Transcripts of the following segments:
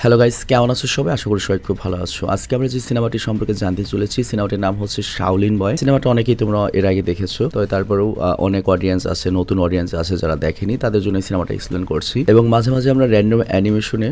Hello guys, কেমন আছো সবাই? আশা করি সবাই খুব ভালো আছো। আজকে আমরা যে সিনেমাটি সম্পর্কে জানতে চলেছি, সিনেমাটির নাম হচ্ছে শাওলিন বয়। সিনেমাটা অনেকেই তোমরা এর আগে দেখেছো, তবে তারপরেও অনেক অডিয়েন্স আছে, নতুন অডিয়েন্স আছে যারা দেখেনি, তাদের জন্য সিনেমাটা এক্সপ্লেন করছি। এবং মাঝে মাঝে আমরা র্যান্ডম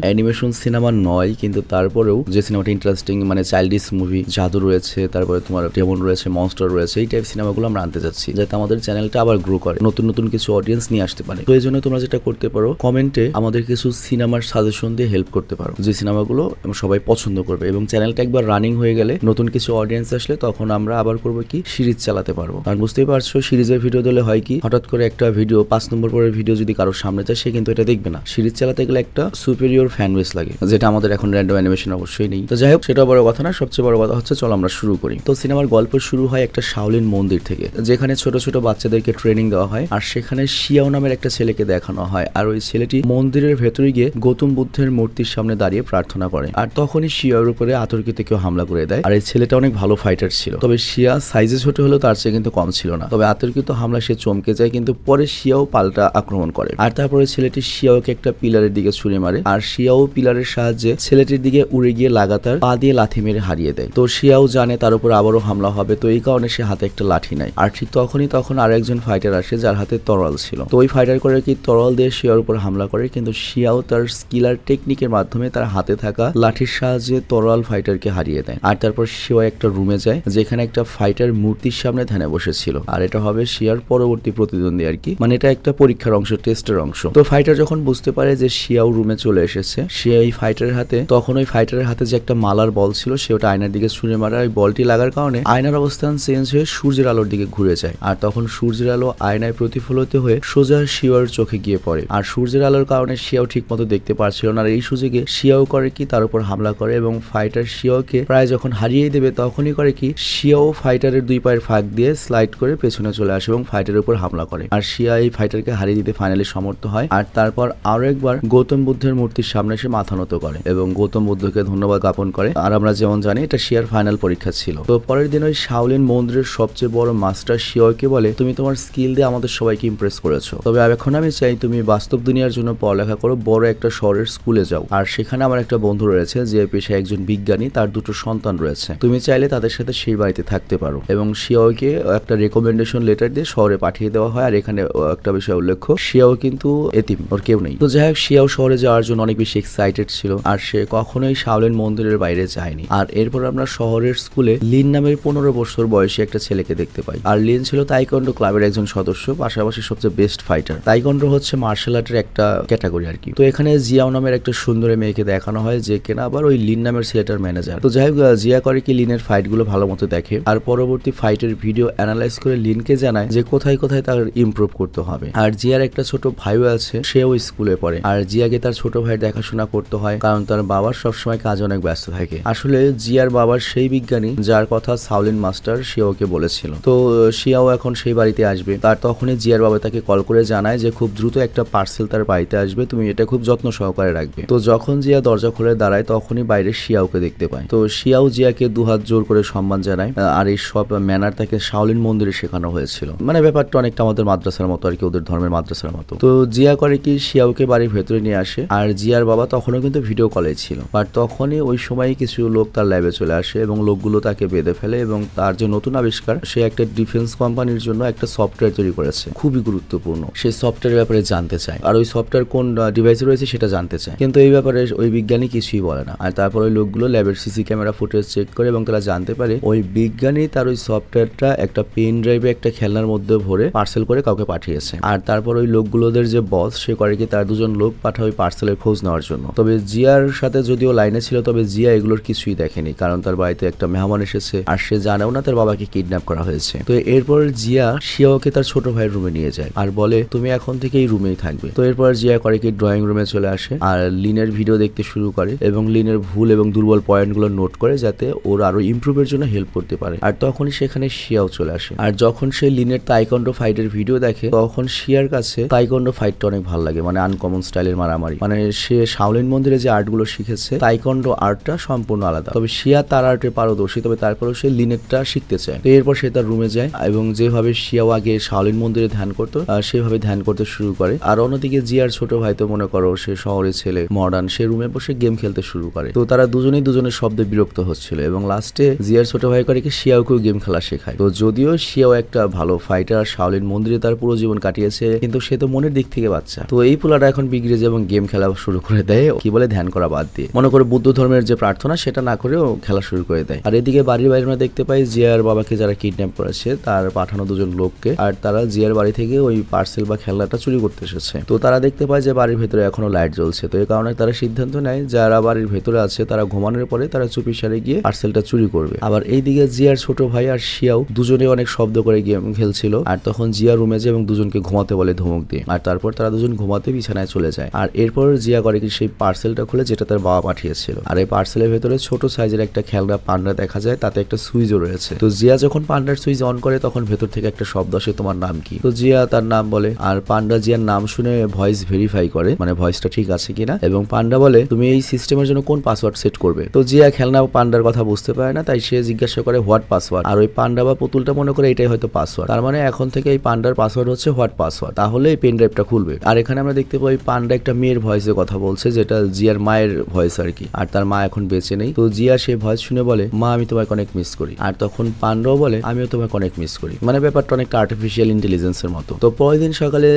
অ্যানিমেশন সিনেমা নয়, কিন্তু তারপরেও যে সিনেমাটা ইন্টারেস্টিং, মানে চাইল্ডিশ মুভি, জাদু রয়েছে, তারপরে তোমার ডেমন রয়েছে, মনস্টার রয়েছে, এই টাইপ সিনেমাগুলো আমরা আনতে যাচ্ছি, যাতে আমাদের চ্যানেলটা আবার গ্রো করে, নতুন নতুন কিছু অডিয়েন্স নিয়ে আসতে পারে। তো এই জন্য তোমরা যেটা করতে পারো, কমেন্টে আমাদের কিছু সিনেমার সাজেশন দিয়ে হেল্প করতে পারো, যে সিনেমাগুলো সবাই পছন্দ করবে। এবং চ্যানেলটা একবার রানিং হয়ে গেলে, নতুন কিছু অডিয়েন্স আসলে, তখন আমরা আবার করবো কি, সিরিজ চালাতে পারবো। কারণ বুঝতেই পারছো, সিরিজের ভিডিও দিলে হয় কি, হঠাৎ করে একটা ভিডিও 5 নম্বর পরের ভিডিও যদি কারোর সামনে যায়, সে কিন্তু এটা দেখবে না। সিরিজ চালাতে গেলে একটা সুপিরিয়র ফ্যান বেস লাগে, যেটা আমাদের এখন র্যান্ডম অ্যানিমেশন অবশ্যই নেই। তো যাই হোক, সেটা বড় কথা না, সবচেয়ে বড় কথা হচ্ছে, চলো আমরা শুরু করি। তো সিনেমার গল্প শুরু হয় একটা শাওলিন মন্দির থেকে, যেখানে ছোট ছোট বাচ্চাদেরকে ট্রেনিং দেওয়া হয়, আর সেখানে শিয়াও নামের একটা ছেলেকে দেখানো হয়। আর ওই ছেলেটি মন্দিরের ভেতরে গিয়ে গৌতম বুদ্ধের মূর্তির সামনে দাঁড়িয়ে প্রার্থনা করে। আর তখনই শিয়ার উপরে আতর্কিত কেউ হামলা করে দেয়। আর এই ছেলেটা অনেক ভালো ফাইটার ছিল, তবে শিয়া সাইজে ছোট হলেও তার চেয়ে কিন্তু কম ছিল না। তবে আতর্কিত হামলা সে চমকে যায়, কিন্তু পরে শিয়াও পাল্টা আক্রমণ করে। আর তারপরে ছেলেটি শিয়াওকে একটা পিলারের দিকে ছুঁড়ে মারে, আর শিয়াও পিলারের সাহায্যে ছেলেটির দিকে উড়ে গিয়ে লাগাতার পা দিয়ে লাথি মেরে হারিয়ে দেয়। তো শিয়াও জানে তার উপর আবারও হামলা হবে, তো এই কারণে সে হাতে একটা লাঠি নেয়। আর ঠিক তখন আরো একজন ফাইটার আসে, যার হাতে তরোয়াল ছিল। তো ওই ফাইটার করে কি তরোয়াল দিয়ে শিয়ার উপর হামলা করে, কিন্তু শিয়াও তার স্কিল আর টেকনিকের মাধ্যমে তার হাতে থাকা লাঠির সাহায্যে তরোয়াল ফাইটারকে হারিয়ে দেয়। আর তারপর শিয়া একটা রুমে যায়, যেখানে একটা ফাইটার মূর্তির সামনে ধ্যানে বসেছিল। আর এটা হবে শিয়ার পরবর্তী প্রতিদ্বন্দ্বী আর কি, মানে এটা একটা পরীক্ষার অংশ, টেস্টের অংশ। তো ফাইটার যখন বুঝতে পারে যে শিয়াও রুমে চলে এসেছে, সে এই ফাইটারের হাতে, তখন ওই ফাইটারের হাতে যে একটা মালার বল ছিল, সে ওটা আয়নার দিকে ছুঁড়ে মারে। ওই বলটি লাগার কারণে আয়নার অবস্থান চেঞ্জ হয়ে সূর্যের আলোর দিকে ঘুরে যায়। আর তখন সূর্যের আলো আয়নায় প্রতিফলিত হয়ে সোজা শিয়ার চোখে গিয়ে পড়ে। আর সূর্যের আলোর কারণে শিয়াও ঠিক মতো দেখতে পারছিল না। আর এই সুযোগে শিয়াও করে কি, তার উপর হামলা করে, এবং ফাইটার শিয়াওকে প্রায় যখন হারিয়ে দেবে, তখনই করে কি, শিয়াও ফাইটারের দুই পায়ের ফাঁক দিয়ে স্লাইড করে পেছনে চলে আসে এবং ফাইটারের উপর হামলা করে। আর শিয়া এই ফাইটারকে হারিয়ে দিতে ফাইনালি সমর্থ হয়। আর তারপর আরো একবার গৌতম বুদ্ধের মূর্তির সামনে এসে মাথা নত করে এবং গৌতম বুদ্ধকে ধন্যবাদ জ্ঞাপন করে। আর আমরা যেমন জানি, এটা শিয়ার ফাইনাল পরীক্ষা ছিল। তো পরের দিন ওই শাওলিন মন্দিরের সবচেয়ে বড় মাস্টার শিয়াওকে বলে, তুমি তোমার স্কিল দিয়ে আমাদের সবাইকে ইমপ্রেস করেছো, তবে এখন আমি চাই তুমি বাস্তব দুনিয়ার জন্য পড়ালেখা করো, বড় একটা শহরের স্কুলে যাও। আর সেখানে আমার একটা বন্ধু রয়েছে, যে পেশায় একজন বিজ্ঞানী, তার দুটো সন্তান রয়েছে, তুমি চাইলে তাদের সাথে সেই বাড়িতে থাকতে পারো। এবং শিয়াওকে একটা রেকমেন্ডেশন লেটার দিয়ে শহরে পাঠিয়ে দেওয়া হয়। আর এখানে একটা বিষয় উল্লেখ্য, শিয়াও কিন্তু এতিম, ওর কেউ নেই। তো যাই হোক, শিয়াও শহরে যাওয়ার জন্য অনেক বেশি এক্সাইটেড ছিল, আর সে কখনোই শাওলিন মন্দিরের বাইরে যায়নি। আর এরপর আমরা শহরের স্কুলে লিন নামের 15 বছর বয়সী একটা ছেলেকে দেখতে পাই। আর লিন ছিল তাইকোয়ান্ডো ক্লাবের একজন সদস্য, পাশাপাশি সবচেয়ে বেস্ট ফাইটার। তাইকোয়ান্ডো হচ্ছে মার্শাল আর্টের একটা ক্যাটাগরি আর কি। তো এখানে জিয়াও নামের একটা সুন্দরী মেয়েকে দেখানো হয়, যে কিনা আবার ওই লিন নামের ছেলেটার ম্যানেজার। তো যাই হোক, জিয়া করে কি, লিনের ফাইট গুলো ভালো মতো দেখে, আর পরবর্তী ফাইটের ভিডিও অ্যানালাইজ করে লিনকে জানায় যে কোথায় কোথায় তার ইমপ্রুভ করতে হবে। আর জিয়ার একটা ছোট ভাইও আছে, সেও স্কুলে পড়ে। আর জিয়াকে তার ছোট ভাই দেখাশোনা করতে হয়, কারণ তার বাবার সবসময় কাজে অনেক ব্যস্ত থাকে। আসলে জিয়ার বাবার সেই বিজ্ঞানী যার কথা শাওলিন মাস্টার শিয়াওকে বলেছিল। তো শিয়াও এখন সেই বাড়িতে আসবে। তার তখনই জিয়ার বাবা তাকে কল করে জানায় যে খুব দ্রুত একটা পার্সেল তার বাড়িতে আসবে, তুমি এটা খুব যত্ন সহকারে রাখবে। তো যখন জিয়া দরজা খুলে দাঁড়ায়, তখনই বাইরে শিয়াওকে দেখতে পায়। তো শিয়াও জিয়াকে দুহাত জোর করে সম্মান জানায়। আর এই সব ম্যানার তাকে শাওলিন মন্দিরে শেখানো হয়েছিল, মানে ব্যাপারটা অনেকটা আমাদের মাদ্রাসার মতো আর কি, ওদের ধর্মের মাদ্রাসার মতো। তো জিয়া করে কি, শিয়াওকে বাড়ির ভেতরে নিয়ে আসে। আর জিয়ার বাবা তখনও কিন্তু ভিডিও কলে ছিল। বাট তখনই ওই সময় কিছু লোক তার ল্যাবে চলে আসে, এবং লোকগুলো তাকে বেঁধে ফেলে, এবং তার যে নতুন আবিষ্কার, সে একটা ডিফেন্স কোম্পানির জন্য একটা সফটওয়্যার তৈরি করেছে, খুবই গুরুত্বপূর্ণ। সেই সফটওয়্যারের ব্যাপারে জানতে চায়, আর ওই সফটওয়্যার কোন ডিভাইসে রয়েছে সেটা জানতে চায়, কিন্তু এই ব্যাপারে ওই বিজ্ঞানী কিছুই বলে না। আর তারপর ওই লোকগুলো ল্যাবের সিসি ক্যামেরা ফুটেজ চেক করে, এবং তারা জানতে পারে ওই বিজ্ঞানী তার ওই সফটওয়্যারটা একটা পেন ড্রাইভে একটা খেলনার মধ্যে ভরে পার্সেল করে কাউকে পাঠিয়েছে। আর তারপর ওই লোকগুলোদের যে বস, সে করে কি, তার দুজন লোক পাঠায় ওই পার্সেলের খোঁজ নেওয়ার জন্য। তবে জিয়ার সাথে যদিও লাইনে ছিল, তবে জিয়া এগুলোর কিছুই দেখেনি, কারণ তার বাড়িতে একটা মেহমান এসেছে, আর সে জানেও না তার বাবাকে কিডন্যাপ করা হয়েছে। তো এরপর জিয়া শিয়াওকে তার ছোট ভাইয়ের রুমে নিয়ে যায়, আর বলে তুমি এখন থেকে এই রুমেই থাকবে। তো এরপর জিয়া করে কি, ড্রয়িং রুমে চলে আসে, আর লিনের ভিডিও দেখতে শুরু করে, এবং লিনের ভুল এবং দুর্বল পয়েন্টগুলো নোট করে, যাতে ওর আরো ইমপ্রুভের জন্য হেল্প করতে পারে। আর তখনই সেখানে শিয়াও চলে আসে। আর যখন সে লিনের তাইকোয়ান্ডো ফাইটের ভিডিও দেখে, তখন শিয়ার কাছে তাইকোয়ান্ডো ফাইটটা অনেক ভালো লাগে, মানে আনকমন স্টাইলের মারামারি। মানে সে শাওলিন মন্দিরে যে আর্টগুলো শিখেছে, তাইকোয়ান্ডো আর্টটা সম্পূর্ণ আলাদা। তবে শিয়া তার আর্টে পারদর্শী, তবে তারপরেও সে লিনেরটা শিখতে চায়। তো এরপর সে তার রুমে যায়, এবং যেভাবে শিয়াও আগে শাওলিন মন্দিরে ধ্যান করতো, সেভাবে ধ্যান করতে শুরু করে। আর অন্যদিকে জিয়ার ছোট ভাই, তো মনে করো সে শহরের ছেলে, মডার্ন, সে রুমে রুমে বসে গেম খেলতে শুরু করে। তো তারা দুজনেই দুজনের শব্দে বিরক্ত হচ্ছিল এবং লাস্টে জিয়ার ছোট ভাই করে কি শিয়াওকেও গেম খেলা শেখায়। তো যদিও শিয়াও একটা ভালো ফাইটার, শাওলিন মন্দিরে তার পুরো জীবন কাটিয়েছে, কিন্তু সে তো মনের দিক থেকে বাচ্চা। তো এই পোলাটা এখন বিগড়ে যায় এবং গেম খেলা শুরু করে দেয়, কি বলে ধ্যান করা বাদ দিয়ে, মনে করে বুদ্ধ ধর্মের যে প্রার্থনা সেটা না করেও খেলা শুরু করে দেয়। আর এদিকে বাড়ির বাইরে আমরা দেখতে পাই জিয়ার বাবাকে যারা কিডন্যাপ করেছে তার পাঠানো দুজন লোককে, আর তারা জিয়ার বাড়ি থেকে ওই পার্সেল বা খেলনাটা চুরি করতে এসেছে। তো তারা দেখতে পায় যে বাড়ির ভেতরে এখনো লাইট জ্বলছে। তো এই কারণে তারা সিদ্ধান্ত নেয় যারা বাড়ির ভেতরে আছে তারা ঘুমানোর পরে তারা চুপি সারে গিয়ে পার্সেলটা চুরি করবে। আবার এইদিকে জিয়ার ছোট ভাই আর শিয়াও দুজনে অনেক শব্দ করে গেম খেলছিল। আর তখন জিয়া রুমে যায় এবং দুজনকে ঘুমাতে বলে ধমক দিয়ে। আর তারপর তারা দুজন ঘুমাতে বিছানায় চলে যায়। আর এরপর জিয়া করে কি সেই পার্সেলটা খুলে যেটা তার বাবা পাঠিয়েছিল। আর এই পার্সেলের ভেতরে ছোট সাইজের একটা খেলনা পান্ডা দেখা যায়, তাতে একটা সুইচও রয়েছে। তো জিয়া যখন পান্ডার সুইচ অন করে তখন ভেতর থেকে একটা শব্দ আসে, তোমার নাম কি? তো জিয়া তার নাম বলে আর পান্ডা জিয়ার নাম শুনে ভয়েস ভেরিফাই করে, মানে ভয়েসটা ঠিক আছে কিনা, এবং পান্ডা বলে তুমি এই সিস্টেমের জন্য কোন পাসওয়ার্ড সেট করবে? তো জিয়া খেলনা পান্ডার কথা বুঝতে পারে না, তাই সে জিজ্ঞাসা করে হোয়াট পাসওয়ার্ড। আর ওই পান্ডা বা পুতুলটা মনে করে এটাই হয়তো পাসওয়ার্ড, তার মানে এখন থেকে এই পান্ডার পাসওয়ার্ড হচ্ছে হোয়াট পাসওয়ার্ড, তাহলে এই পেন ড্রাইভটা খুলবে। আর এখানে আমরা দেখতে পাই পান্ডা একটা মেয়ের ভয়েসে কথা বলছে, যেটা জিয়ার মায়ের ভয়েস আর কি। আর তার মা এখন বেঁচে নেই। তো জিয়া সেই ভয়েস শুনে বলে মা আমি তোমাকে অনেক মিস করি। আর তখন পান্ডাও বলে আমিও তোমাকে অনেক মিস করি, মানে ব্যাপারটা অনেকটা আর্টিফিশিয়াল ইন্টেলিজেন্সের মতো। তো পরের দিন সকালে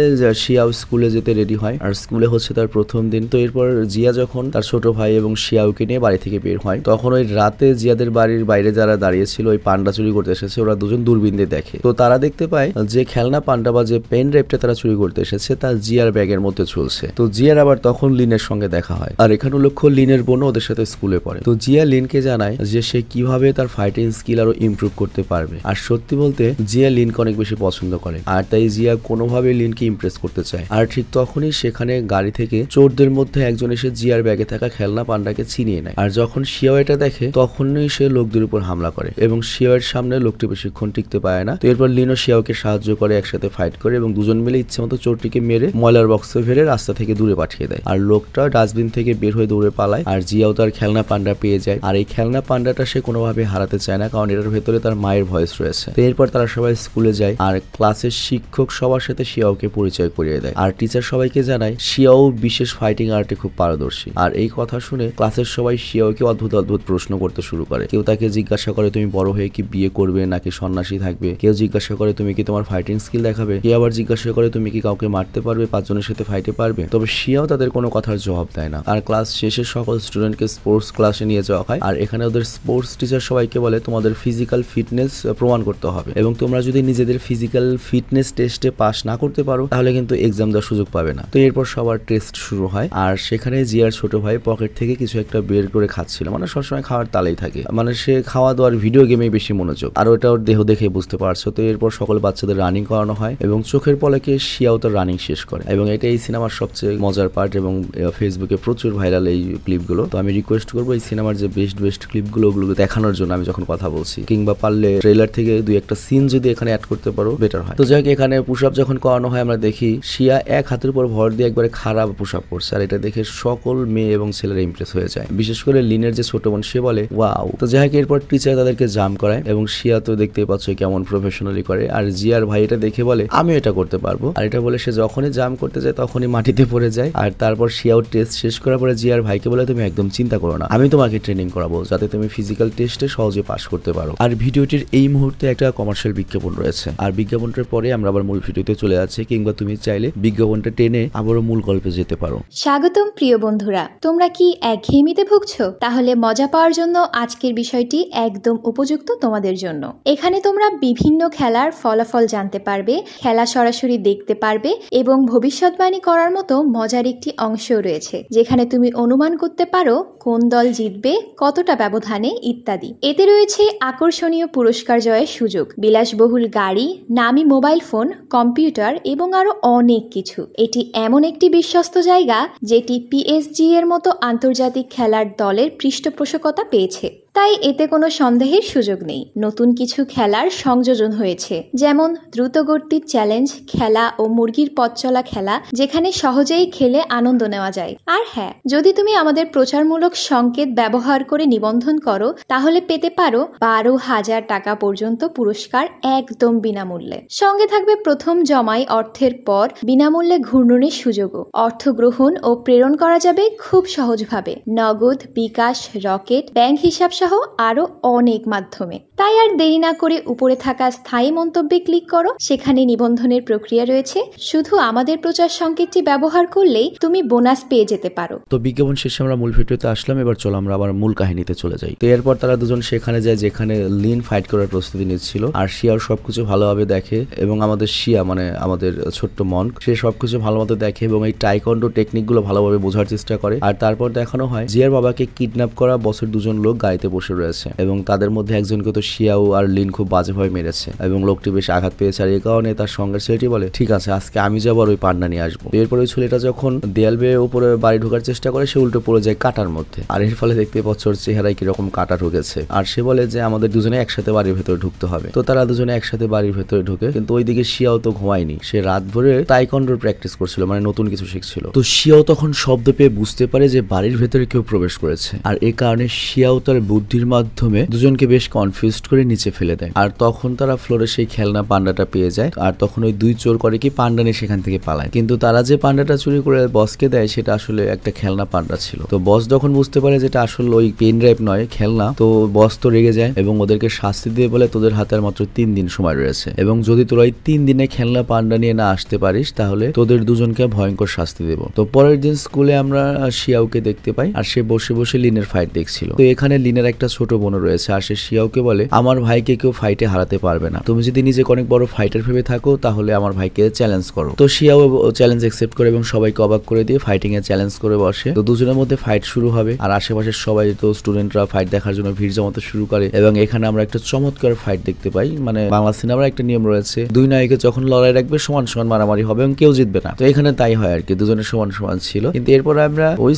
শিয়াও স্কুলে যেতে রেডি হয়, আর স্কুলে হচ্ছে তার প্রথম দিন। তো এরপর জিয়া যখন তার ছোট ভাই এবং শিয়াওকে নিয়ে বাড়ি থেকে বের হয়, তখন ওই রাতে জিয়াদের বাড়ির বাইরে যারা দাঁড়িয়েছিল ওই পান্ডা চুরি করতে এসেছে, ওরা দুজন দূরবীন দিয়ে দেখে। তো তারা দেখতে পায় যে খেলনা পান্ডা বা যে পেন ড্রাইভটা তারা চুরি করতে এসেছে তা জিয়ার ব্যাগের মধ্যে ঝুলছে। তো জিয়ার আবার তখন লিনের সঙ্গে দেখা হয়, আর এখানে লক্ষ্য লিনের বোন ওদের সাথে স্কুলে পড়ে। তো জিয়া লিনকে জানায় যে সে কিভাবে তার ফাইটিং স্কিল আরো ইমপ্রুভ করতে পারবে। আর সত্যি বলতে জিয়া লিনকে অনেক বেশি পছন্দ করে, আর তাই জিয়া কোনোভাবে লিনকে ইমপ্রেস করতে চায়। আর ঠিক তখনই সেখানে গাড়ি থেকে চোরদের মধ্যে একজন এসে জিয়ার ব্যাগে থাকা খেলনা পান্ডাকে ছিনিয়ে নেয়। আর যখন শিয়াও এটা দেখে তখনই সে লোকদের উপর হামলা করে এবং শিয়াওয়ের সামনে লোকটি বেশিক্ষণ টিকতে পারে না। তো এরপর লিনও শিয়াওকে সাহায্য করে, একসাথে ফাইট করে এবং দুজন মিলে ইচ্ছে মতো চোরটিকে মেরে ময়লার বক্সে ফেলে রাস্তা থেকে দূরে পাঠিয়ে দেয়। আর লোকটা ডাস্টবিন থেকে বের হয়ে দৌড়ে পালায়, আর জিয়াও তার খেলনা পান্ডা পেয়ে যায়। আর এই খেলনা পান্ডাটা সে কোনোভাবে হারাতে চায় না, কারণ এটার ভেতরে তার মায়ের ভয়েস রয়েছে। তো এরপর তারা সবাই স্কুলে যায়, আর ক্লাসের শিক্ষক সবার সাথে শিয়াওকে পরিচয় করিয়ে দেয়। আর টিচার সবাইকে জানায় শিয়াও বিশেষ ফাইটিং আর্টে খুব পারদর্শী। আর এই কথা শুনে ক্লাসের সবাই শিয়াওকে অদ্ভুত অদ্ভুত প্রশ্ন করতে শুরু করে। কেউ তাকে জিজ্ঞাসা করে তুমি বড় হয়ে কি বিয়ে করবে নাকি সন্ন্যাসী থাকবে, কেউ জিজ্ঞাসা করে তুমি কি তোমার ফাইটিং স্কিল দেখাবে, কেউ আবার জিজ্ঞাসা করে তুমি কি কাউকে মারতে পারবে, 5 জনের সাথে ফাইটে পারবে। তবে শিয়াও তাদের কোনো কথার জবাব দেয় না। আর ক্লাস শেষে সকল স্টুডেন্টকে স্পোর্টস ক্লাসে নিয়ে যাওয়া হয়, আর এখানে ওদের স্পোর্টস টিচার সবাইকে বলে তোমাদের ফিজিক্যাল ফিটনেস প্রমাণ করতে হবে, এবং তোমরা যদি নিজেদের ফিজিক্যাল ফিটনেস টেস্টে পাস না করতে পারো তাহলে কিন্তু এক্সাম দেওয়ার সুযোগ পাবে না। তো এরপর সবার টেস্ট শুরু হয়, আর সেখানে জিয়ার ছোট ভাই পকেট থেকে কিছু একটা বের করে খাচ্ছিল, মানে সবসময় খাওয়ার তালেই থাকে, মানে সে খাওয়া দাওয়ার ভিডিও গেমে বেশি মনোযোগ, আর ওটা ওর দেহ দেখে বুঝতে পারছো। তো এরপর সকল বাচ্চাদের রানিং করানো হয় এবং চোখের পলকে শিয়াও তার রানিং শেষ করে, এবং এটা এই সিনেমার সবচেয়ে মজার পার্ট এবং ফেসবুকে প্রচুর ভাইরাল এই ক্লিপগুলো। তো আমি রিকোয়েস্ট করবো এই সিনেমার যে বেস্ট ক্লিপগুলো ওগুলো দেখানোর জন্য আমি যখন কথা বলছি, কিংবা পারলে ট্রেলার থেকে 2-1টা সিন যদি এখানে অ্যাড করতে পারো বেটার হয়। তো যাই হোক, এখানে পুশ আপ যখন করানো হয় আমরা দেখি শিয়া এক হাতের উপর ভর দিয়ে একবারে খারাপ পুশ আপ করছে, আর এটা দেখে সকল মেয়ে এবং ছেলেরা ইমপ্রেস হয়ে যায়, বিশেষ করে লিনের যে ছোট বোন সে বলে ওয়াও। তো যাই হোক, এরপর টিচার তাদেরকে জাম্প করায় এবং শিয়া তো দেখতেই পাচ্ছ কেমন প্রফেশনালি করে, আর জিয়ার ভাই এটা দেখে বলে আমি এটা করতে পারবো, আর এটা বলে সে যখনই জাম্প করতে যায় তখনই মাটিতে পড়ে যায়। আর তারপর শিয়াও টেস্ট শেষ করার পরে জিয়ার ভাইকে বলে তুমি একদম চিন্তা করো না, আমি তোমাকে ট্রেনিং করাবো যাতে তুমি ফিজিক্যাল টেস্টে সহজে পাস করতে পারো। আর ভিডিওটির এই মুহূর্তে একটা কমার্শিয়াল বিজ্ঞাপন রয়েছে, আর বিজ্ঞাপনটার পরে আমরা আবার মূল ভিডিওতে চলে যাচ্ছি, কিংবা তুমি চাইলে বিজ্ঞাপনটা টেনে আবারও মূল গল্পে যেতে পারো। স্বাগতম প্রিয় বন্ধুরা, তোমরা কি একঘেয়েমিতে ভুগছো? তাহলে মজা পাওয়ার জন্য আজকের বিষয়টি একদম উপযুক্ত তোমাদের জন্য। এখানে তোমরা বিভিন্ন খেলার ফলাফল জানতে পারবে, খেলা সরাসরি দেখতে পারবে এবং ভবিষ্যৎবাণী করার মতো মজার একটি অংশও রয়েছে, যেখানে তুমি অনুমান করতে পারো কোন দল জিতবে, কতটা ব্যবধানে ইত্যাদি। এতে রয়েছে আকর্ষণীয় পুরস্কার জয়ের সুযোগ, বিলাসবহুল গাড়ি, নামি মোবাইল ফোন, কম্পিউটার এবং আরো অনেক কিছু। এটি এমন একটি বিশ্বস্ত জায়গা যেটি PSG এর মতো আন্তর্জাতিক খেলার দলের পৃষ্ঠপোষকতা পেয়েছে। তাই এতে কোনো সন্দেহের সুযোগ নেই। নতুন কিছু খেলার সংযোজন হয়েছে, যেমন দ্রুতগতির চ্যালেঞ্জ খেলা ও মুরগির পথ চলা খেলা, যেখানে সহজেই খেলে আনন্দ নেওয়া যায়। আর হ্যাঁ, যদি তুমি আমাদের প্রচারমূলক সংকেত ব্যবহার করে নিবন্ধন করো তাহলে পেতে পারো 12,000 টাকা পর্যন্ত পুরস্কার একদম বিনামূল্যে। সঙ্গে থাকবে প্রথম জমাই অর্থের পর বিনামূল্যে ঘূর্ণনের সুযোগও। অর্থ গ্রহণ ও প্রেরণ করা যাবে খুব সহজভাবে, নগদ, বিকাশ, রকেট, ব্যাংক হিসাব সহ আরো অনেক মাধ্যমে। তাই আর দেরি না করে উপরে থাকা স্থায়ী মন্তব্যে ক্লিক করো, সেখানে নিবন্ধনের প্রক্রিয়া রয়েছে। শুধু আমাদের প্রচার সংকেতটি ব্যবহার করলেই তুমি বোনাস পেয়ে যেতে পারো। তো বিজ্ঞাপন শেষে আমরা মূল ভিডিওতে আসলাম, এবার চলো আমরা আবার মূল কাহিনীতে চলে যাই। তো এরপর তারা দুজন সেখানে যায় যেখানে লিন ফাইট করার প্রস্তুতি নিচ্ছিল, আর শিয়াও সবকিছু ভালোভাবে দেখে এবং আমাদের শিয়া মানে আমাদের ছোট্ট মন, সে সবকিছু ভালো মতো দেখে এবং এই টাইকন্ডো টেকনিক গুলো ভালোভাবে বোঝার চেষ্টা করে। আর তারপর দেখানো হয় জিয়ার বাবাকে কিডন্যাপ করা বসের দুজন লোক গাড়িতে বসে রয়েছে এবং তাদের মধ্যে একজনকে তো শিয়াও আর লিন খুব বাজেভাবে মেরেছে এবং লোকটি বেশ আঘাত পেয়েছে। আর এই কারণে তার সঙ্গের ছেলেটি বলে ঠিক আছে আজকে আমি যাবো আর ওই পান্ডা নিয়ে আসবো। এরপর ওই ছেলেটা যখন দেয়াল বেয়ে উপরে বাড়ি ঢোকার চেষ্টা করে সে উল্টো পড়ে যায় কাটার মধ্যে, আর এর ফলে দেখতে পাচ্ছ ওর চেহারায় কিরকম কাটা ঢুকেছে। আর সে বলে যে আমাদের দুজনে একসাথে বাড়ির ভেতরে ঢুকতে হবে। তো তারা দুজনে একসাথে বাড়ির ভেতরে ঢুকে, কিন্তু ওইদিকে শিয়াও তো ঘুমায়নি, সে রাত ভরে টাইকন্ডোর প্র্যাকটিস করছিল, মানে নতুন কিছু শিখছিল। তো শিয়াও তখন শব্দ পেয়ে বুঝতে পারে যে বাড়ির ভেতরে কেউ প্রবেশ করেছে, আর এই কারণে শিয়াও তার বুদ্ধির মাধ্যমে দুজনকে বেশ কনফিউজড করে নিচে ফেলে দেয়। আর তখন তারা ফ্লোরে সেই খেলনা পান্ডাটা পেয়ে যায়, আর তখন ওই দুই চোর করে কি পান্ডা নিয়ে সেখান থেকে পালায়। কিন্তু তারা যে পান্ডাটা চুরি করে বসকে দেয় সেটা আসলে একটা খেলনা পান্ডা ছিল। তো বস যখন বুঝতে পারে যেটা আসলে ওই পেন ড্রাইভ নয় খেলনা, তো বস তো রেগে যায় এবং ওদেরকে শাস্তি দিয়ে বলে তোদের হাতে আর মাত্র 3 দিন সময় রয়েছে এবং যদি তোরা এই 3 দিনে খেলনা পান্ডা নিয়ে না আসতে পারিস তাহলে তোদের দুজনকে ভয়ঙ্কর শাস্তি দেব। তো পরের দিন স্কুলে আমরা শিয়াওকে দেখতে পাই, আর সে বসে বসে লিনের ফাইট দেখছিল। তো এখানে লিনের একটা ছোট বোন রয়েছে, আর সে শিয়াওকে বলে আমার ভাইকে কেউ ফাইটে হারাতে পারবে না, তুমি যদি নিজেকে অনেক বড় ফাইটার ভেবে থাকো তাহলে আমার ভাইকে চ্যালেঞ্জ করো। তো শিয়াও চ্যালেঞ্জ অ্যাকসেপ্ট করে এবং সবাইকে অবাক করে দিয়ে ফাইটিং এ চ্যালেঞ্জ করে বসে। তো দুজনের মধ্যে ফাইট শুরু হবে, আর আশেপাশের সবাই তো স্টুডেন্টরা ফাইট দেখার জন্য ভিড় জমাতে শুরু করে এবং এখানে আমরা একটা চমৎকার ফাইট দেখতে পাই। মানে বাংলা সিনেমার একটা নিয়ম রয়েছে, দুই নায়িকা যখন লড়াই রাখবে সমান সমান মারামারি হবে এবং কেউ জিতবে না। তো এখানে তাই হয় আর কি, দুজনের সমান সমান ছিল। কিন্তু এরপর আমরা ওই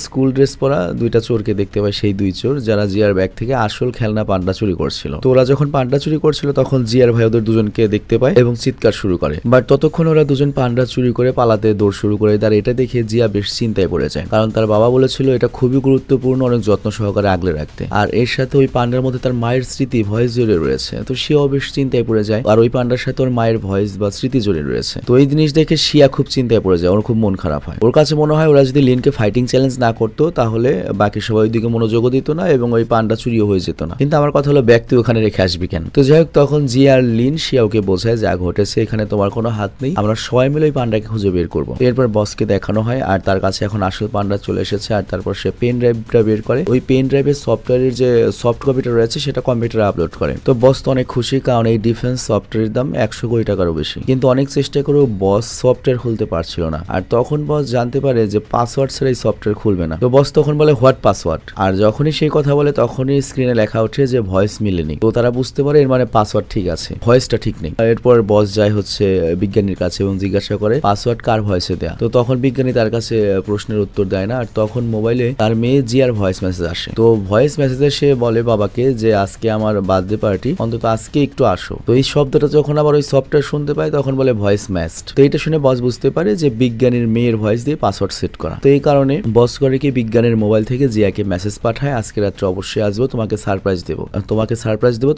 স্কুল ড্রেস পরা দুইটা চোরকে দেখতে পাই, সেই দুই চোর যারা জিয়ার ব্যাগ থেকে আসল খেলনা পান্ডা চুরি করছিল। তো ওরা যখন পান্ডা চুরি করছিল তখন জিয়ার ভাই ওদের দুজনকে দেখতে পায় এবং চিৎকার শুরু করে, বাট ততক্ষণ ওরা দুজন পান্ডা চুরি করে পালাতে দৌড় শুরু করে। তার এটা দেখে জিয়া বেশ চিন্তায় পড়ে যায়, কারণ তার বাবা বলেছিল এটা খুবই গুরুত্বপূর্ণ, অনেক যত্ন সহকারে আগলে রাখতে, আর এর সাথে ওই পান্ডার মধ্যে তার মায়ের স্মৃতি ভয়েস জড়িয়ে রয়েছে। তো সেও বেশ চিন্তায় পড়ে যায়, আর ওই পান্ডার সাথে ওর মায়ের ভয়েস বা স্মৃতি জড়িয়ে রয়েছে। তো এই জিনিস দেখে শিয়া খুব চিন্তায় পড়ে যায়, ওর খুব মন খারাপ হয়। ওর কাছে মনে হয় ওরা যদি লিনকে ফাইটিং চ্যালেঞ্জ না করতো তাহলে বাকি সবাই ওইদিকে মনোযোগ দিত না এবং ওই পান্ডা চুরিও হয়ে যেত না। কিন্তু আমার কথা হলো ব্যক্তি ওখানে রেখে আসবি কেন? তো যাই হোক, তখন জি আর লিন শিয়াওকে বোঝায় যা ঘটেছে এখানে তোমার কোনো হাত নেই, আমরা সবাই মিলে ওই পান্ডাকে খুঁজে বের করবো। এরপর বসকে দেখানো হয় আর তার কাছে এখন আসল পান্ডা চলে এসেছে, আর তারপর সে পেন ড্রাইভটা বের করে, ওই পেন ড্রাইভের সফটওয়্যারের যে সফট কপিটা রয়েছে সেটা কম্পিউটারে আপলোড করে। তো বস তো অনেক খুশি, কারণ এই ডিফেন্স সফটওয়্যারের দাম 100 কোটি টাকারও বেশি, কিন্তু অনেক চেষ্টা করেও বস সফটওয়্যার খুলতে পারছিল না। আর তখন বস জানতে পারে যে পাসওয়ার্ড ছাড়া এই সফটওয়্যার খুলবে না। তো বস তখন বলে হোয়াট পাসওয়ার্ড, আর যখনই সেই কথা বলে তখনই স্ক্রিনে লেখা ওঠে যে ভয়েস মিলেনি। তো তারা বুঝতে পারে এর মানে পাসওয়ার্ড ঠিক আছে, ভয়েসটা ঠিক নেই। এরপর বস যায় হচ্ছে বিজ্ঞানীর কাছে এবং জিজ্ঞাসা করে পাসওয়ার্ড কার ভয়েসে দেয়া। তো তখন বিজ্ঞানী তার কাছে প্রশ্নের উত্তর দেয় না, আর তখন মোবাইলে তার মেয়ে জিয়ার ভয়েস মেসেজ আসে। তো ভয়েস মেসেজে সে বলে বাবাকে যে আজকে আমার বার্থডে পার্টি, অন্তত আজকে একটু আসো। তো এই শব্দটা যখন আবার ওই সফটওয়্যার শুনতে পায় তখন বলে ভয়েস ম্যাচড। তো এটা শুনে বস বুঝতে পারে যে বিজ্ঞানীর মেয়ের ভয়েস দিয়ে পাসওয়ার্ড সেট করা। তো এই কারণে বস করে কি বিজ্ঞানীর মোবাইল থেকে জিয়াকে মেসেজ পাঠায় আজকে রাত্রে অবশ্যই আসবো, তোমাকে সারপ্রাইজ দেবো,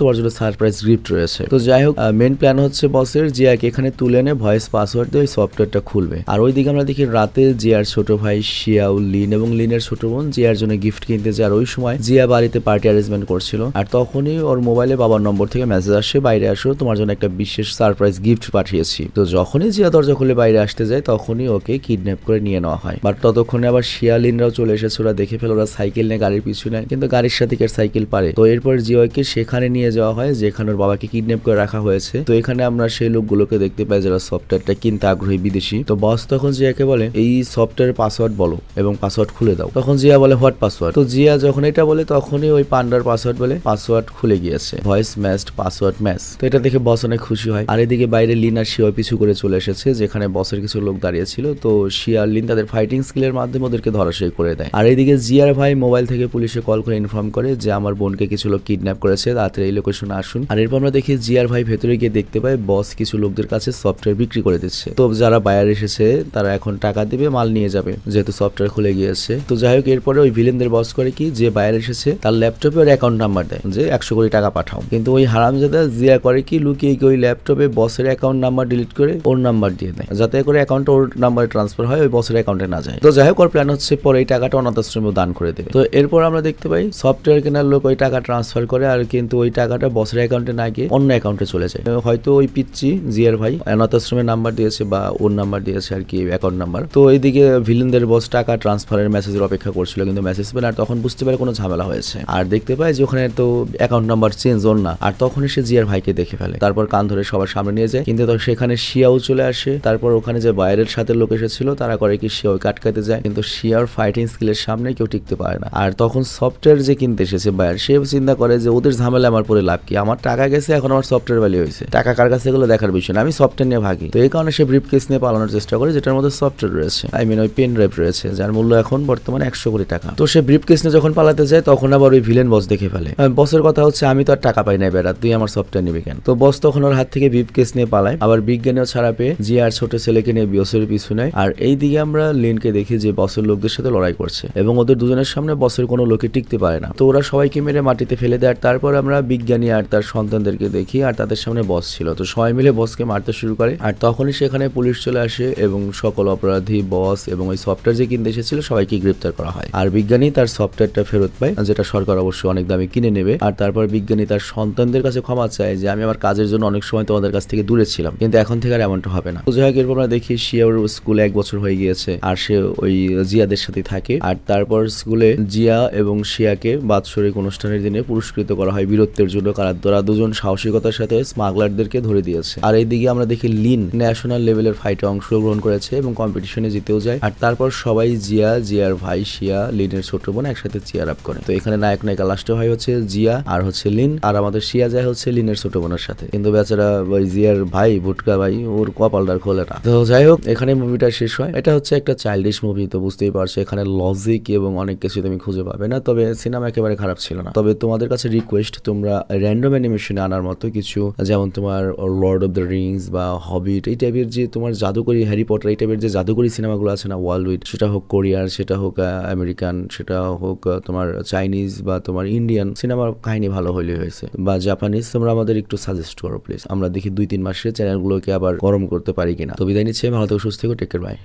তোমার জন্য সারপ্রাইজ গিফট রয়েছে। তো যাই হোক, মেন প্ল্যান হচ্ছে বসের জিয়াকে এখানে তুলে এনে ভয়েস পাসওয়ার্ড দিয়ে ওই সফটওয়্যারটা খুলবে। আর ওইদিকে আমরা দেখি রাতে জিয়ার ছোট ভাই শিয়াও, লিন এবং লিনের ছোট বোন জিয়ার জন্য গিফট কিনতে যায়। আর ওই সময় জিয়া বাড়িতে পার্টি অ্যারেঞ্জমেন্ট করছিল, আর তখনই ওর মোবাইলে বাবার নম্বর থেকে মেসেজ আসে বাইরে আসো, তোমার জন্য একটা বিশেষ সারপ্রাইজ গিফট পাঠিয়েছি। তো যখনই জিয়া দরজা খুলে বাইরে আসতে যায় তখনই ওকে কিডন্যাপ করে নিয়ে নেওয়া হয়। বাট ততক্ষণে আবার শিয়া লিনরাও চলে এসেছে, ওরা দেখে ফেলে, ওরা সাইকেল নিয়ে গাড়ির পিছু নেয়, কিন্তু গাড়ির সাথে কে সাইকেল পারে। তো এরপর জিয়াকে সেখানে নিয়ে যাওয়া হয় যেখানে ওর বাবাকে কিডন্যাপ করে রাখা হয়েছে। তো এখানে আমরা সেই লোকগুলোকে দেখতে পাই যারা সফটওয়্যারটা কিনতে আগ্রহী বিদেশি। তো বস তখন জিয়াকে বলে এই সফটওয়্যারের পাসওয়ার্ড বলো এবং পাসওয়ার্ড খুলে দাও। তখন জিয়া বলে হোয়াট পাসওয়ার্ড। তো জিয়া যখন এটা বলে তখনই ওই পান্ডার পাসওয়ার্ড বলে পাসওয়ার্ড খুলে গিয়েছে, ভয়েস ম্যাচড, পাসওয়ার্ড ম্যাচ। তো এটা দেখে বস অনেক খুশি হয়। আর এদিকে বাইরে লিন আর শিয়া পিছু করে চলে এসেছে যেখানে বসের কিছু লোক দাঁড়িয়ে ছিল। তো শিয়া আর লিন তাদের ফাইটিং স্কিলের মাধ্যমে ওদেরকে ধরাশায়ী করে দেয়। আর এদিকে জিয়ার ভাই মোবাইল থেকে পুলিশে কল করে ইনফর্ম ইনফর্ম করে যে আমার বোনকে কিছু লোক কিডন্যাপ করেছে, তাড়াতাড়ি এই লোকেশনে আসুন। আর এরপর আমরা দেখি জিয়ার ভাই ভেতরে গিয়ে দেখতে পাই বস কিছু লোকদের কাছে সফটওয়্যার বিক্রি করে দিচ্ছে। তো যারা বায়ার এসেছে তারা এখন টাকা দিবে, মাল নিয়ে যাবে, যেহেতু সফটওয়্যার খুলে গিয়েছে। তো যাই হোক, এরপরে ওই ভিলেনদের বস করে কি, যে বায়ার এসেছে তার ল্যাপটপে ওর অ্যাকাউন্ট নাম্বার দেয় যে 100 কোটি টাকা পাঠাও। কিন্তু ওই হারামজাদা জিয়া করে কি, লুকিয়ে গিয়ে ওই ল্যাপটপে বসের অ্যাকাউন্ট নাম্বার ডিলিট করে ওর নাম্বার দিয়ে দেয়, যাতে করে অ্যাকাউন্ট ওর নাম্বারে ট্রান্সফার হয়, ওই বসের অ্যাকাউন্টে না যায়। তো যাই হোক, ওর প্ল্যান হচ্ছে পরে এই টাকাটা অনাথ আশ্রমে দান করে দেবে। তো এরপর আমরা দেখতে পাই সফটওয়্যার কেনার লোক ওই টাকা ট্রান্সফার করে, আর কিন্তু ওই টাকাটা বসের অ্যাকাউন্টে না গিয়ে অন্য অ্যাকাউন্টে চলে যায়। হয়তো ওই পিচ্চি জিয়ার ভাই অনাথ আশ্রমের নাম্বার দিয়েছে বা ওর নাম্বার দিয়েছে আর কি, অ্যাকাউন্ট নাম্বার। তো এইদিকে ভিলেনদের বস টাকা ট্রান্সফারের মেসেজের অপেক্ষা করছিল, কিন্তু মেসেজ পেল, আর তখন বুঝতে পারে কোনো ঝামেলা হয়েছে। আর দেখতে পায় যে ওখানে তো অ্যাকাউন্ট নাম্বার চেঞ্জ ওর না, আর তখনই সে জিয়ার ভাইকে দেখে ফেলে। তারপর কান ধরে সবার সামনে নিয়ে যায়, কিন্তু সেখানে শিয়াও চলে আসে। তারপর ওখানে যে বাইরের সাথে লোক এসেছিল তারা করে কি, শিয়াও কাটকাতে যায়, কিন্তু শিয়ার ফাইটিং স্কিলের সামনে কেউ টিকতে পারে না। আর তখন সফটওয়্যার যে কিনতে এসেছে বায়ার, সে চিন্তা করে যে ওদের ঝামেলা আমার পরে লাভ কি, আমার টাকা গেছে, এখন আমার সফটওয়্যার ভ্যালি হয়েছে, টাকা কার কাছে এগুলো দেখার বিষয় না, আমি সফটওয়্যার নিয়ে ভাগি। তো এই কারণে সে ব্রিফ কেস নিয়ে পালানোর চেষ্টা করে, যেটার মধ্যে সফটওয়্যার রয়েছে, ওই পেন ড্রাইভ রয়েছে, যার মূল্য এখন বর্তমানে 100 কোটি টাকা। তো সে ব্রিফ কেস নিয়ে যখন পালাতে যায়, তখন আবার ওই ভিলেন বস দেখে ফেলে। বসের কথা হচ্ছে, আমি তো আর টাকা পাই নাই বেড়া, তুই আমার সফটওয়্যার নিবি কেন? তো বস তখন ওর হাত থেকে ব্রিফ কেস নিয়ে পালায়। আবার বিজ্ঞানীও ছাড়া পেয়ে জিয়া আর ছোট ছেলেকে নিয়ে বসের পিছু নেয়। আর এই দিকে আমরা লিনকে দেখি যে বসের লোকদের সাথে লড়াই করছে, এবং ওদের দুজনের সামনে বসের কোনো লোকে টিকতে পারে না। তো ওরা সবাইকে মেরে মাটিতে ফেলে দেয়। আর তারপর আমরা বিজ্ঞানী আর তার সন্তানদেরকে দেখি, আর তাদের সামনে বস ছিল। তো সবাই মিলে বসকে মারতে শুরু করে, আর তখনই সেখানে পুলিশ চলে আসে এবং সকল অপরাধী, বস এবং ওই সফটওয়্যার যে কিনতে এসেছিল সবাইকে গ্রেপ্তার করা হয়। আর বিজ্ঞানী তার সফটওয়্যারটা ফেরত পায়, যেটা সরকার অবশ্যই অনেক দামে কিনে নেবে। আর তারপর বিজ্ঞানী তার সন্তানদের কাছে ক্ষমা চায় যে আমি আমার কাজের জন্য অনেক সময় তোমাদের কাছ থেকে দূরে ছিলাম, কিন্তু এখন থেকে আর এমনটা হবে না। তো যাই হোক, এরপর আমরা দেখি শিয়ার স্কুলে 1 বছর হয়ে গিয়েছে, আর সে ওই জিয়াদের সাথে থাকে। আর তারপর স্কুলে জিয়া এবং শিয়াকে বাৎসরিক অনুষ্ঠানের দিনে পুরস্কৃত করা হয় বীরত্বের জন্য, কারণ তারা দুজন সাহসিকতার সাথে স্মাগলারদেরকে ধরে দিয়েছে। আর এইদিকে আমরা দেখি লিন ন্যাশনাল লেভেলের ফাইটে অংশগ্রহণ করেছে এবং কম্পিটিশনে জিতেও যায়। আর তারপর সবাই জিয়ার ভাই শিয়া, লিনের ছোট বোন একসাথে চিয়ার আপ করে। তো এখানে নায়ক নায়িকা লাস্টে হয় হচ্ছে জিয়া আর হচ্ছে লিন, আর আমাদের শিয়া যায় হচ্ছে লিনের ছোট বোনের সাথে। কিন্তু বেচারা ওই জিয়ার ভাই ভুটকা ভাই ওর কপালটার খোলে না। তো যাই হোক, এখানে মুভিটা শেষ হয়। এটা হচ্ছে একটা চাইল্ডিশ মুভি, তো বুঝতেই পারছো এখানে লজিক এবং অনেক কিছু তুমি খুঁজে পাবে না, তবে সিনেমা একেবারে খারাপ ছিল না। তবে তোমাদের কাছে রিকোয়েস্ট, তোমরা র্যান্ডম অ্যানিমেশনে আনার মতো কিছু, যেমন তোমার লর্ড অফ দ্য রিংস বা হবিট, এই টাইপের যে তোমার জাদুকরি, হ্যারি পটার, এই টাইপের যে জাদুকরি সিনেমাগুলো আছে না, ওয়ার্ল্ড, সেটা হোক কোরিয়ার, সেটা হোক আমেরিকান, সেটা হোক তোমার চাইনিজ বা তোমার ইন্ডিয়ান সিনেমার কাহিনী ভালো হইলে হয়েছে, বা জাপানিজ, তোমরা আমাদের একটু সাজেস্ট করো প্লিজ। আমরা দেখি 2-3 মাসে চ্যানেলগুলোকে আবার গরম করতে পারি কিনা। তো বিদায় নিচ্ছে, ভালো থেকো, সুস্থ থেকো, টেক কেয়ার, বাই।